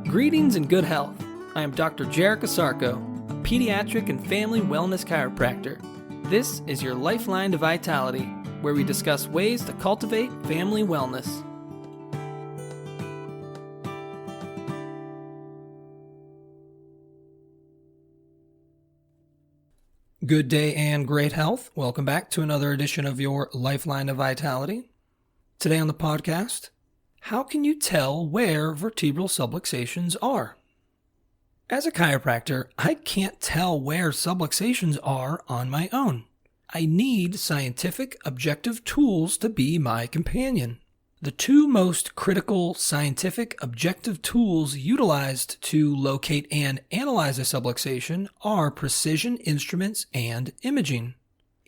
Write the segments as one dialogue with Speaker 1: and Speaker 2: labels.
Speaker 1: Greetings and good health. I am Dr. Jarek Asarko, a pediatric and family wellness chiropractor. This is your lifeline to vitality, where we discuss ways to cultivate family wellness. Good day and great health. Welcome back to another edition of your Lifeline to Vitality. Today on the podcast, how can you tell where vertebral subluxations are? As a chiropractor, I can't tell where subluxations are on my own. I need scientific, objective tools to be my companion. The two most critical scientific, objective tools utilized to locate and analyze a subluxation are precision instruments and imaging.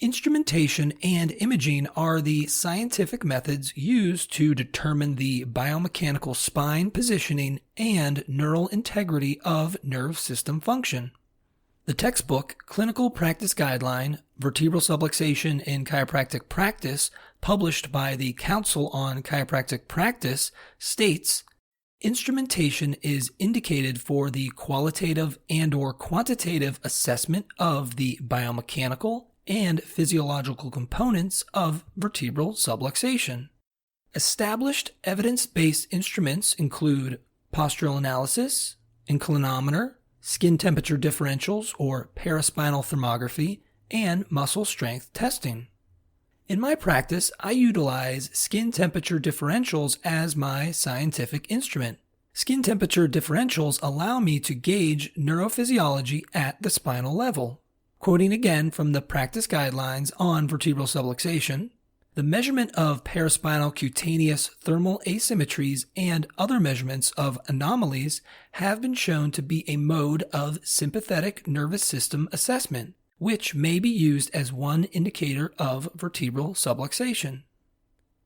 Speaker 1: Instrumentation and imaging are the scientific methods used to determine the biomechanical spine positioning and neural integrity of nerve system function. The textbook Clinical Practice Guideline, Vertebral Subluxation in Chiropractic Practice, published by the Council on Chiropractic Practice, states, instrumentation is indicated for the qualitative and/or quantitative assessment of the biomechanical and physiological components of vertebral subluxation. Established evidence-based instruments include postural analysis, inclinometer, skin temperature differentials or paraspinal thermography, and muscle strength testing. In my practice, I utilize skin temperature differentials as my scientific instrument. Skin temperature differentials allow me to gauge neurophysiology at the spinal level. Quoting again from the practice guidelines on vertebral subluxation, the measurement of paraspinal cutaneous thermal asymmetries and other measurements of anomalies have been shown to be a mode of sympathetic nervous system assessment, which may be used as one indicator of vertebral subluxation.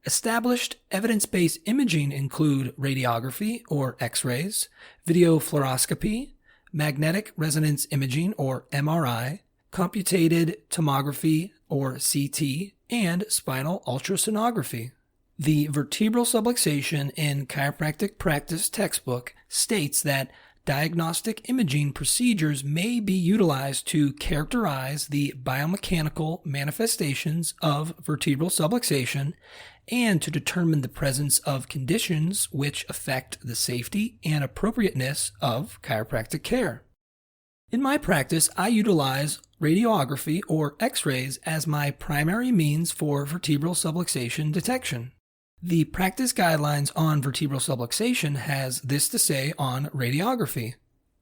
Speaker 1: Established evidence-based imaging include radiography or X-rays, video fluoroscopy, magnetic resonance imaging or MRI, computated tomography or CT, and spinal ultrasonography. The Vertebral Subluxation in Chiropractic Practice textbook states that diagnostic imaging procedures may be utilized to characterize the biomechanical manifestations of vertebral subluxation and to determine the presence of conditions which affect the safety and appropriateness of chiropractic care. In my practice, I utilize radiography or X-rays as my primary means for vertebral subluxation detection. The practice guidelines on vertebral subluxation has this to say on radiography.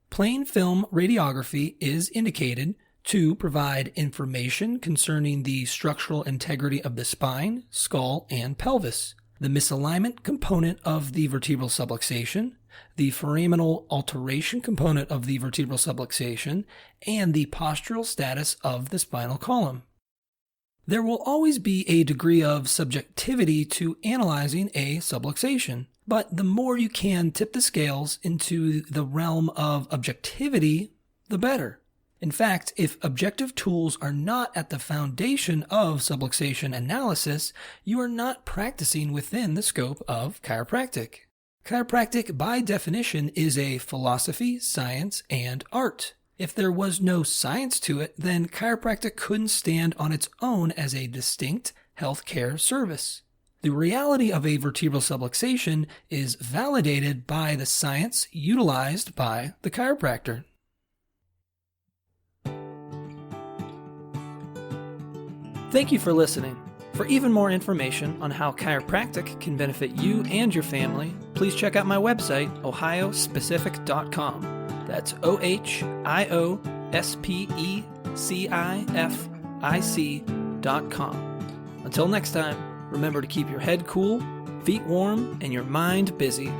Speaker 1: Plain film radiography is indicated to provide information concerning the structural integrity of the spine, skull, and pelvis, the misalignment component of the vertebral subluxation, the foraminal alteration component of the vertebral subluxation, and the postural status of the spinal column. There will always be a degree of subjectivity to analyzing a subluxation, but the more you can tip the scales into the realm of objectivity, the better. In fact, if objective tools are not at the foundation of subluxation analysis, you are not practicing within the scope of chiropractic. Chiropractic, by definition, is a philosophy, science, and art. If there was no science to it, then chiropractic couldn't stand on its own as a distinct healthcare service. The reality of a vertebral subluxation is validated by the science utilized by the chiropractor. Thank you for listening. For even more information on how chiropractic can benefit you and your family, please check out my website, ohiospecific.com. That's ohiospecific.com. Until next time, remember to keep your head cool, feet warm, and your mind busy.